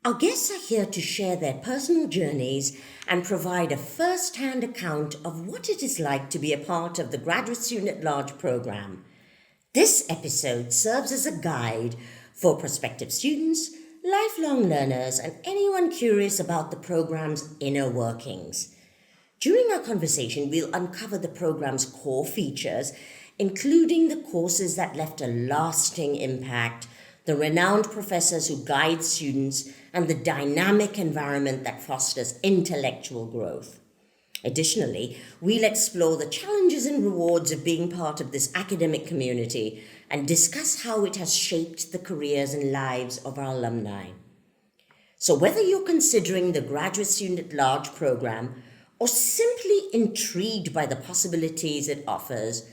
Our guests are here to share their personal journeys and provide a first-hand account of what it is like to be a part of the Graduate Student at Large program. This episode serves as a guide for prospective students, lifelong learners, and anyone curious about the program's inner workings. During our conversation, we'll uncover the program's core features, including the courses that left a lasting impact, the renowned professors who guide students, and the dynamic environment that fosters intellectual growth. Additionally, we'll explore the challenges and rewards of being part of this academic community and discuss how it has shaped the careers and lives of our alumni. So whether you're considering the Graduate Student at Large program or simply intrigued by the possibilities it offers,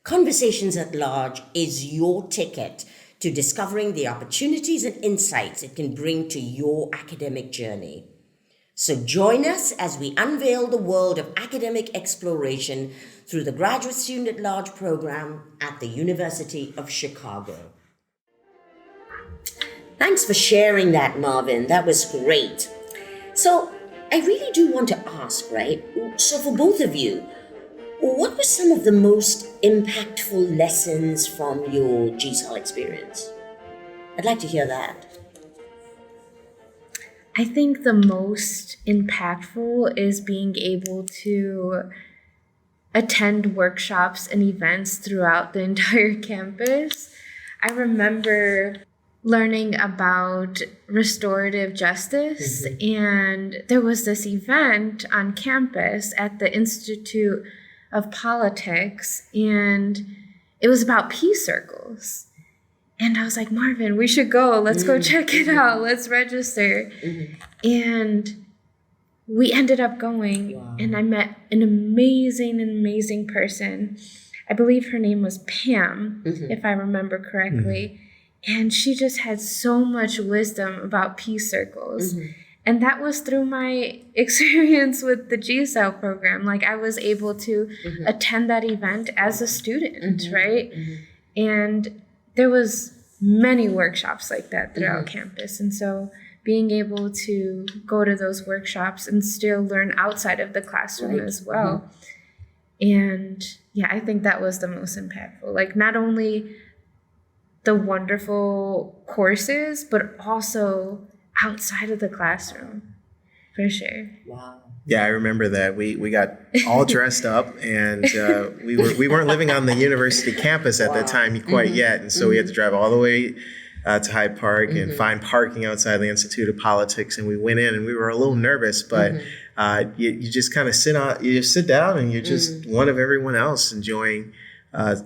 Conversations at Large is your ticket to discovering the opportunities and insights it can bring to your academic journey. So join us as we unveil the world of academic exploration through the Graduate Student at Large program at the University of Chicago. Thanks for sharing that, Marvin. That was great. So I really do want to ask, right? So for both of you, what were some of the most impactful lessons from your GSAL experience? I'd like to hear that. I think the most impactful is being able to attend workshops and events throughout the entire campus. I remember learning about restorative justice, and there was this event on campus at the Institute of Politics, and it was about peace circles. And I was like, Marvin, we should go. Let's go check it out. Let's register. And we ended up going, and I met an amazing person. I believe her name was Pam, if I remember correctly. And she just had so much wisdom about peace circles. And that was through my experience with the GSAL program. Like, I was able to attend that event as a student, right? And there was many workshops like that throughout campus. And so being able to go to those workshops and still learn outside of the classroom as well. And yeah, I think that was the most impactful. Like, not only the wonderful courses, but also outside of the classroom, for sure. Wow. Yeah, I remember that we got all dressed up, and we weren't living on the university campus at that time quite yet, and so we had to drive all the way to Hyde Park and find parking outside the Institute of Politics, and we went in, and we were a little nervous, but you just kind of sit down, and you're just one of everyone else enjoying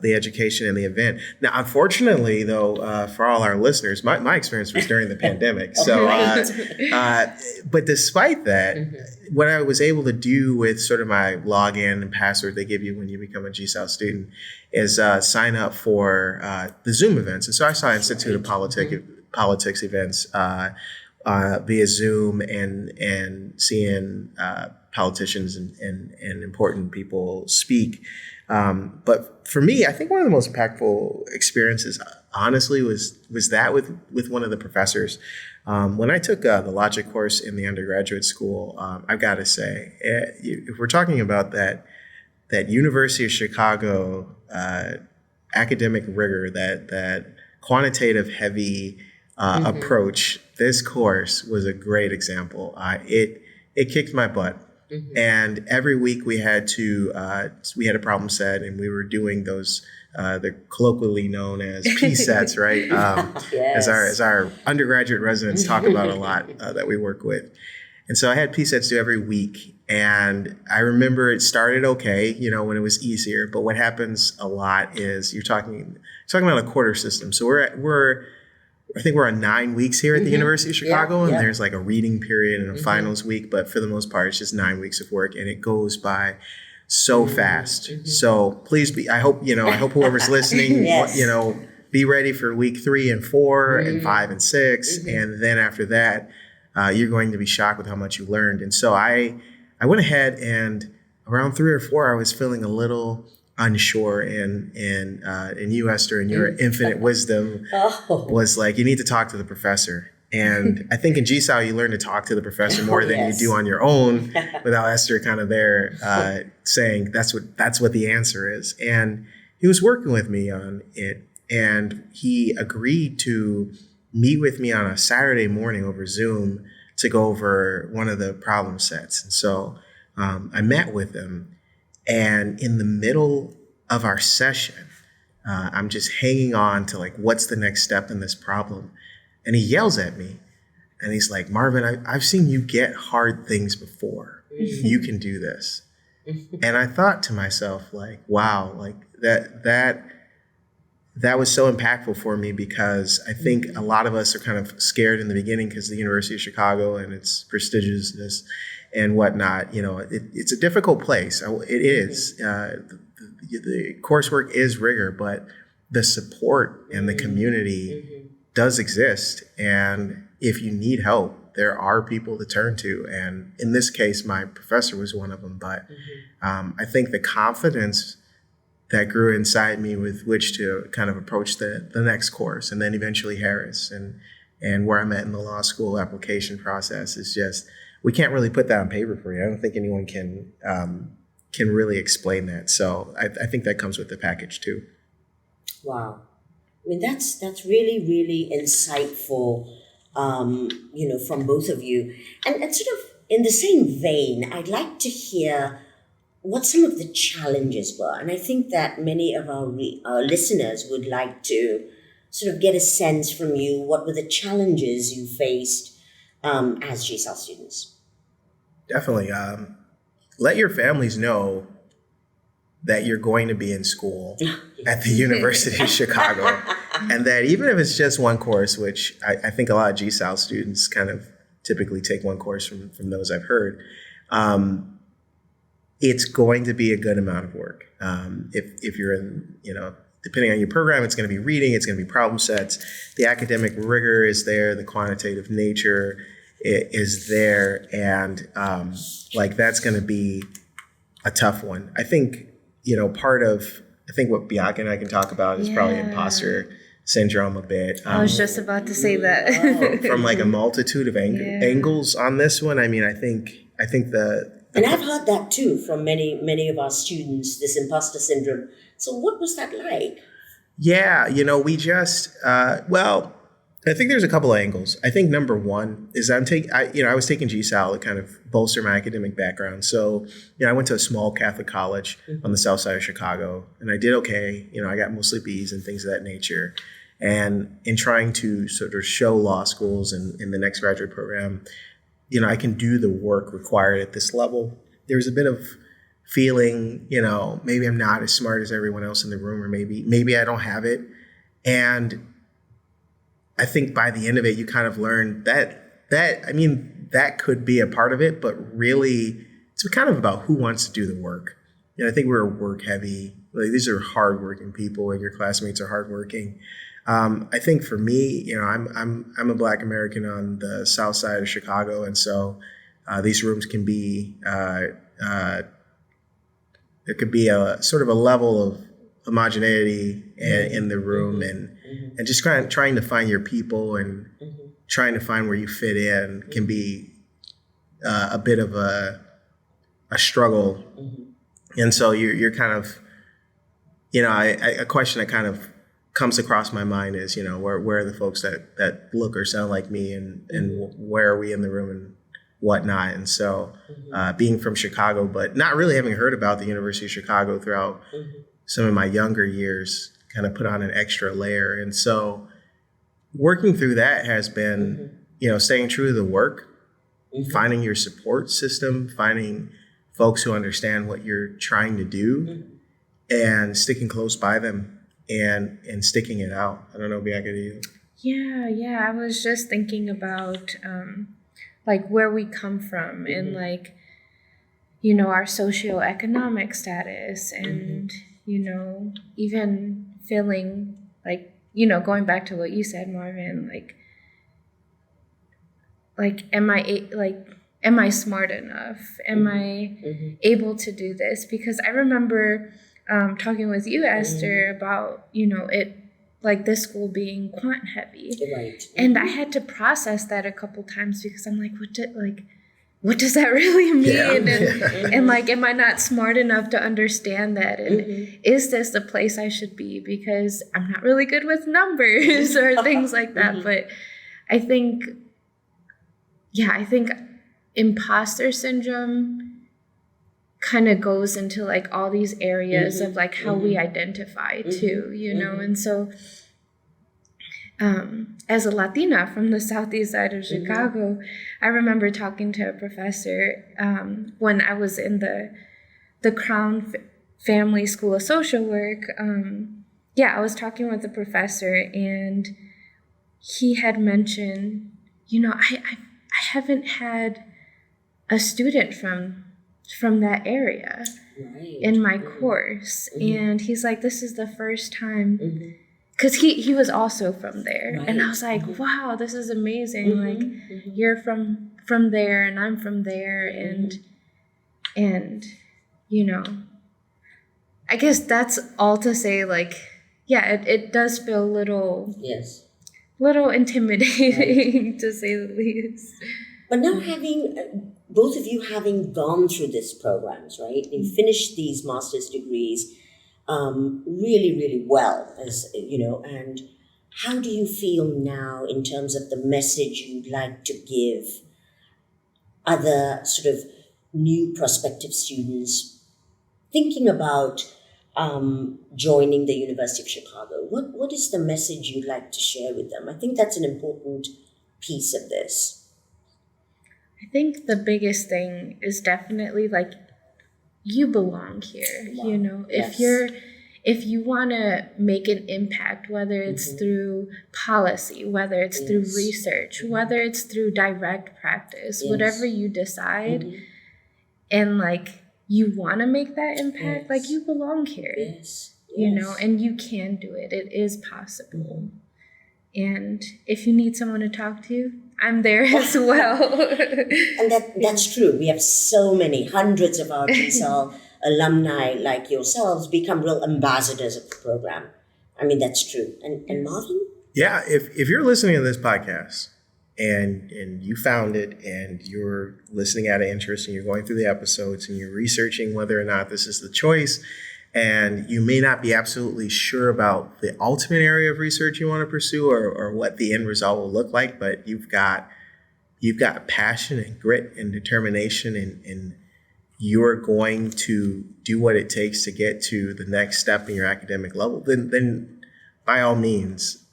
the education and the event. Now, unfortunately, though, for all our listeners, my experience was during the pandemic. So, but despite that, what I was able to do with sort of my login and password they give you when you become a GSAL student is sign up for the Zoom events. And so I saw Institute of Politics events via Zoom and seeing politicians and important people speak. But for me, I think one of the most impactful experiences, honestly, was that with one of the professors. When I took the logic course in the undergraduate school, I've got to say, if we're talking about that University of Chicago academic rigor, that quantitative heavy approach, this course was a great example. It kicked my butt. And every week we had a problem set, and we were doing those they're colloquially known as P sets, right? Yes. As our undergraduate residents talk about a lot that we work with. And so I had P sets due every week, and I remember it started okay, when it was easier. But what happens a lot is you're talking about a quarter system. So I think we're on 9 weeks here at the University of Chicago, and there's like a reading period and a finals week, but for the most part, it's just 9 weeks of work, and it goes by so fast. So please I hope whoever's listening, be ready for week 3 and 4 and 5 and 6. And then after that, you're going to be shocked with how much you learned. And so I went ahead, and around 3 or 4, I was feeling a little unsure, and you, Esther, in your infinite wisdom was like, you need to talk to the professor. And I think in GSAL, you learn to talk to the professor more than yes. you do on your own, without Esther kind of there saying that's what the answer is. And he was working with me on it, and he agreed to meet with me on a Saturday morning over Zoom to go over one of the problem sets. And so I met with him, and in the middle of our session, I'm just hanging on to like, what's the next step in this problem? And he yells at me, and he's like, Marvin, I've seen you get hard things before. You can do this. And I thought to myself, like, wow, like that was so impactful for me, because I think a lot of us are kind of scared in the beginning because of the University of Chicago and its prestigiousness and whatnot. You know, it's a difficult place. It is. The coursework is rigor, but the support and the community does exist. And if you need help, there are people to turn to. And in this case, my professor was one of them. But I think the confidence that grew inside me with which to kind of approach the next course, and then eventually Harris, and where I'm at in the law school application process, is just, we can't really put that on paper for you. I don't think anyone can really explain that. So I think that comes with the package too. Wow. I mean, that's really, really insightful, from both of you. And sort of in the same vein, I'd like to hear what some of the challenges were. And I think that many of our listeners would like to sort of get a sense from you, what were the challenges you faced as GSAL students? Definitely. Let your families know that you're going to be in school at the University of Chicago, and that even if it's just one course, which I think a lot of GSAL students kind of typically take one course from those I've heard, it's going to be a good amount of work. If you're in, depending on your program, it's going to be reading, it's going to be problem sets. The academic rigor is there, the quantitative nature is there, and that's going to be a tough one. I think, I think what Bianca and I can talk about is probably imposter syndrome a bit. I was just about to say that. from like a multitude of angles on this one. I mean, I think and I've heard that too from many of our students, this imposter syndrome. So what was that like? Yeah, we just, I think there's a couple of angles. I think number one is I was taking GSAL to kind of bolster my academic background. So, I went to a small Catholic college on the south side of Chicago, and I did okay. I got mostly B's and things of that nature. And in trying to sort of show law schools and in the next graduate program, I can do the work required at this level. There's a bit of feeling, maybe I'm not as smart as everyone else in the room, or maybe I don't have it. And I think by the end of it, you kind of learn that could be a part of it, but really it's kind of about who wants to do the work. I think we're work heavy. Like, these are hardworking people, and your classmates are hardworking. I think for me, I'm a Black American on the south side of Chicago, and so these rooms can be there could be a sort of a level of homogeneity in the room, and just trying to find your people and trying to find where you fit in can be a bit of a struggle. And so you're kind of, a question that kind of comes across my mind is, where are the folks that look or sound like me, and where are we in the room and whatnot. And so being from Chicago, but not really having heard about the University of Chicago throughout some of my younger years, kind of put on an extra layer. And so working through that has been, staying true to the work, finding your support system, finding folks who understand what you're trying to do, and sticking close by them and sticking it out. I don't know, Bianca, do you? Yeah. I was just thinking about where we come from and our socioeconomic status, and even feeling going back to what you said, Marvin, am I smart enough? Am I able to do this? Because I remember talking with you, Esther, about it like this school being quant heavy. Right. And I had to process that a couple times because I'm like, what does that really mean? Yeah. And like, am I not smart enough to understand that? And is this the place I should be? Because I'm not really good with numbers or things like that. But I think imposter syndrome kind of goes into like all these areas of like how we identify too, you know? And so as a Latina from the southeast side of Chicago, I remember talking to a professor when I was in the Crown Family School of Social Work. I was talking with the professor, and he had mentioned, I haven't had a student from that area in my course, and he's like, this is the first time. Because he was also from there. Right. And I was like, wow, this is amazing. Like, you're from there and I'm from there. And, I guess that's all to say, like, it does feel a little intimidating, to say the least. But now both of you having gone through these programs, right? You finished these master's degrees really, really well, and how do you feel now in terms of the message you'd like to give other sort of new prospective students thinking about joining the University of Chicago? What is the message you'd like to share with them? I think that's an important piece of this. I think the biggest thing is definitely like, you belong here. Wow. If you want to make an impact, whether it's through policy, whether it's through research, whether it's through direct practice, whatever you decide, and like you want to make that impact, like you belong here. And you can do it. It is possible. And if you need someone to talk to, I'm there as well. And that's true. We have so many, hundreds of our GSAL alumni like yourselves become real ambassadors of the program. I mean, that's true. And Marvin? Yeah, if you're listening to this podcast and you found it and you're listening out of interest and you're going through the episodes and you're researching whether or not this is the choice, and you may not be absolutely sure about the ultimate area of research you want to pursue or what the end result will look like, but you've got passion and grit and determination, and you're going to do what it takes to get to the next step in your academic level, then by all means,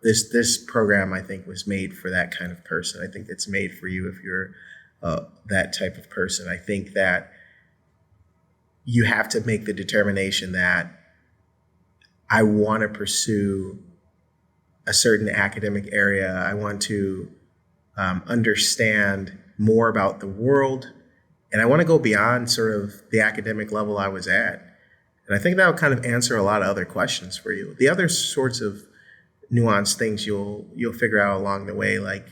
this program, I think, was made for that kind of person. I think it's made for you if you're that type of person. I think that you have to make the determination that I want to pursue a certain academic area. I want to understand more about the world, and I want to go beyond sort of the academic level I was at. And I think that will kind of answer a lot of other questions for you. The other sorts of nuanced things you'll figure out along the way, like,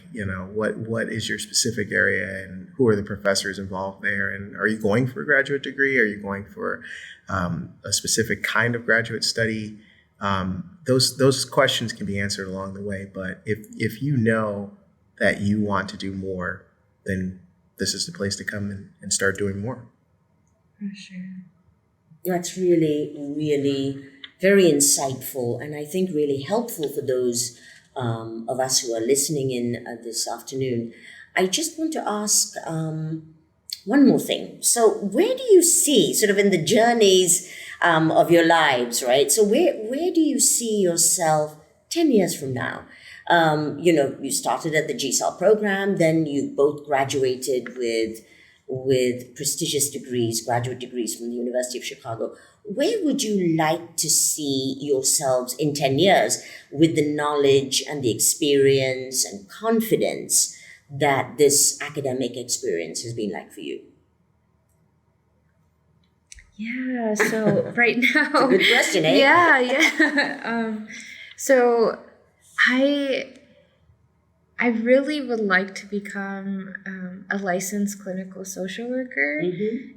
what is your specific area and who are the professors involved there, and are you going for a graduate degree? Are you going for a specific kind of graduate study? Those questions can be answered along the way. But if you know that you want to do more, then this is the place to come and start doing more. For sure. That's really, really very insightful, and I think really helpful for those of us who are listening in this afternoon. I just want to ask one more thing. So where do you see, sort of in the journeys of your lives, right? So where do you see yourself 10 years from now? You started at the GSAL program, then you both graduated with prestigious degrees, graduate degrees from the University of Chicago. Where would you like to see yourselves in 10 years with the knowledge and the experience and confidence that this academic experience has been like for you? Yeah, so right now... It's a good question, eh? Yeah. So I really would like to become a licensed clinical social worker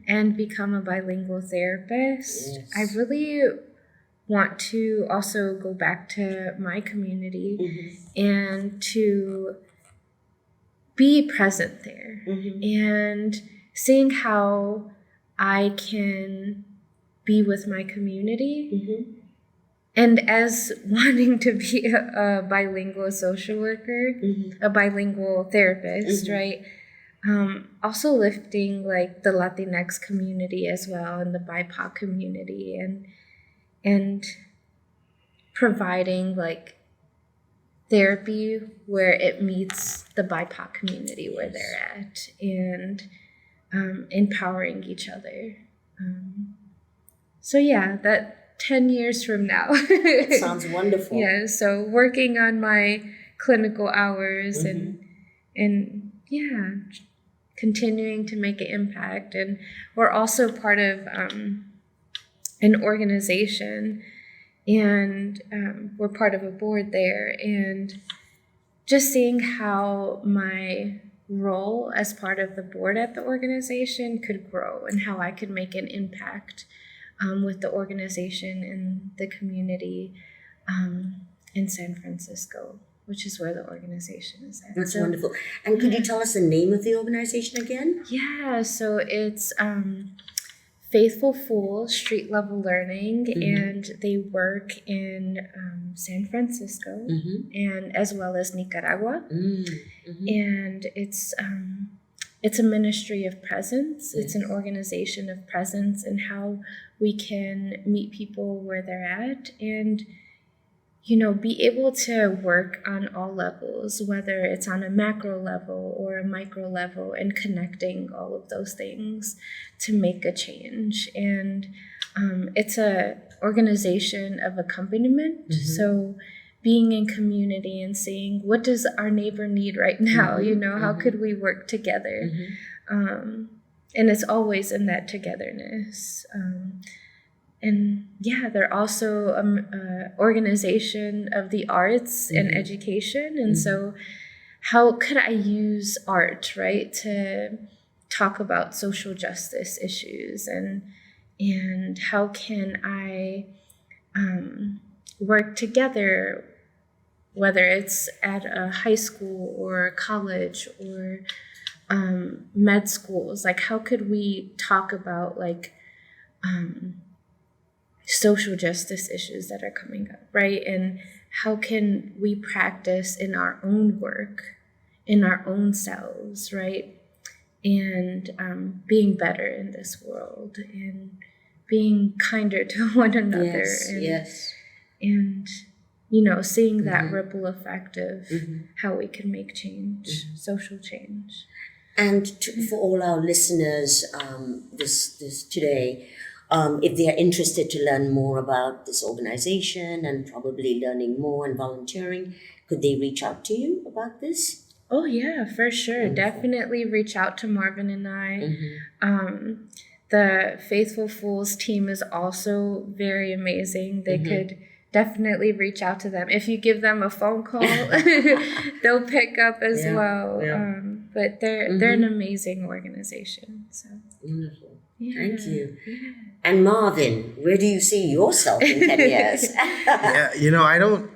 and become a bilingual therapist. Yes. I really want to also go back to my community and to be present there and seeing how I can be with my community. And as wanting to be a bilingual social worker, a bilingual therapist, right? Also lifting like the Latinx community as well and the BIPOC community and providing like therapy where it meets the BIPOC community where they're at and empowering each other. So yeah, that 10 years from now. That sounds wonderful. Yeah, so working on my clinical hours and yeah, continuing to make an impact. And we're also part of an organization, and we're part of a board there, and just seeing how my role as part of the board at the organization could grow and how I could make an impact with the organization and the community in San Francisco, which is where the organization is at. That's wonderful. And could you tell us the name of the organization again? Yeah, so it's Faithful Fool Street Level Learning, and they work in San Francisco and as well as Nicaragua. And it's a ministry of presence. It's an organization of presence and how we can meet people where they're at and, you know, be able to work on all levels, whether it's on a macro level or a micro level, and connecting all of those things to make a change. And it's a organization of accompaniment. So being in community and seeing what does our neighbor need right now, you know, how could we work together? And it's always in that togetherness. And yeah, they're also an organization of the arts and education. And so how could I use art, right, to talk about social justice issues? And how can I work together, whether it's at a high school or college or med schools? Like, how could we talk about like social justice issues that are coming up, right? And how can we practice in our own work, in our own selves, right? And being better in this world and being kinder to one another. And you know, seeing that ripple effect of how we can make change, social change. And for all our listeners, this today, if they are interested to learn more about this organization and probably learning more and volunteering, could they reach out to you about this? Oh yeah, for sure. Wonderful. Definitely reach out to Marvin and I. The Faithful Fools team is also very amazing. They could definitely reach out to them. If you give them a phone call, they'll pick up as well. Yeah. But they're an amazing organization. So wonderful. Yeah. Thank you. Yeah. And Marvin, where do you see yourself in 10 years? Yeah, you know, I don't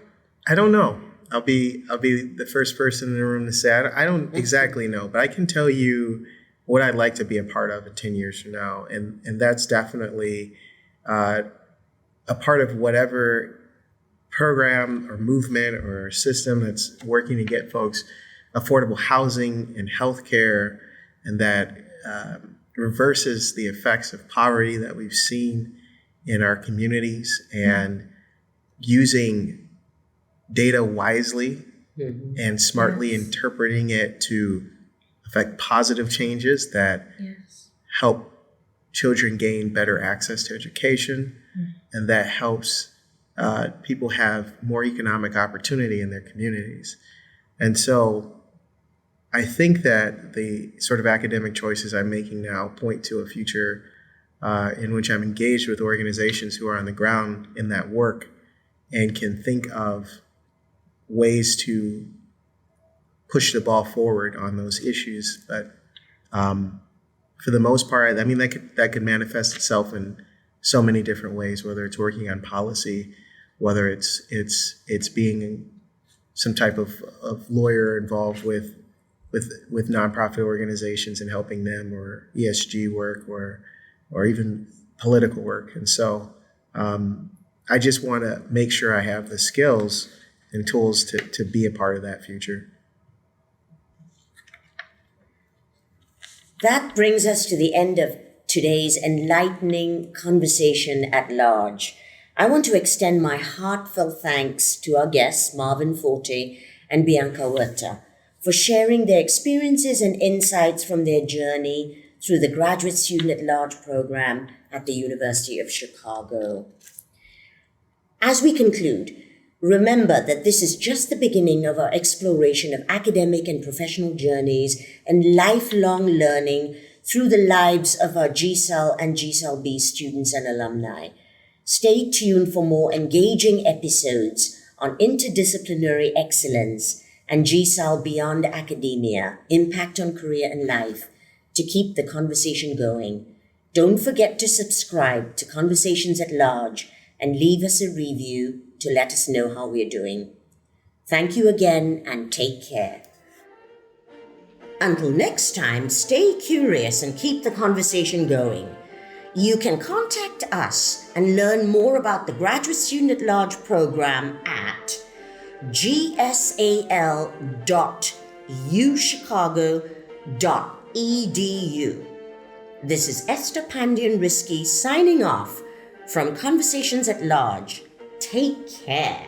know. I'll be the first person in the room to say I don't exactly know, but I can tell you what I'd like to be a part of in 10 years from now, and that's definitely a part of whatever program or movement or system that's working to get folks affordable housing and healthcare, and that reverses the effects of poverty that we've seen in our communities, and using data wisely and smartly interpreting it to affect positive changes that help children gain better access to education, and that helps people have more economic opportunity in their communities. And so I think that the sort of academic choices I'm making now point to a future in which I'm engaged with organizations who are on the ground in that work and can think of ways to push the ball forward on those issues. But for the most part, I mean, that could manifest itself in so many different ways, whether it's working on policy, whether it's being some type of lawyer involved with nonprofit organizations and helping them, or ESG work, or even political work. And so I just want to make sure I have the skills and tools to be a part of that future. That brings us to the end of today's enlightening conversation at large. I want to extend my heartfelt thanks to our guests, Marvin Forte and Bianca Huerta, for sharing their experiences and insights from their journey through the Graduate Student at Large program at the University of Chicago. As we conclude, remember that this is just the beginning of our exploration of academic and professional journeys and lifelong learning through the lives of our GSAL and GSAL-B students and alumni. Stay tuned for more engaging episodes on interdisciplinary excellence and GSAL beyond academia, impact on career and life, to keep the conversation going. Don't forget to subscribe to Conversations at Large and leave us a review to let us know how we're doing. Thank you again and take care. Until next time, stay curious and keep the conversation going. You can contact us and learn more about the Graduate Student at Large program at gsal.uchicago.edu. This is Esther Pandian-Risky signing off from Conversations at Large. Take care.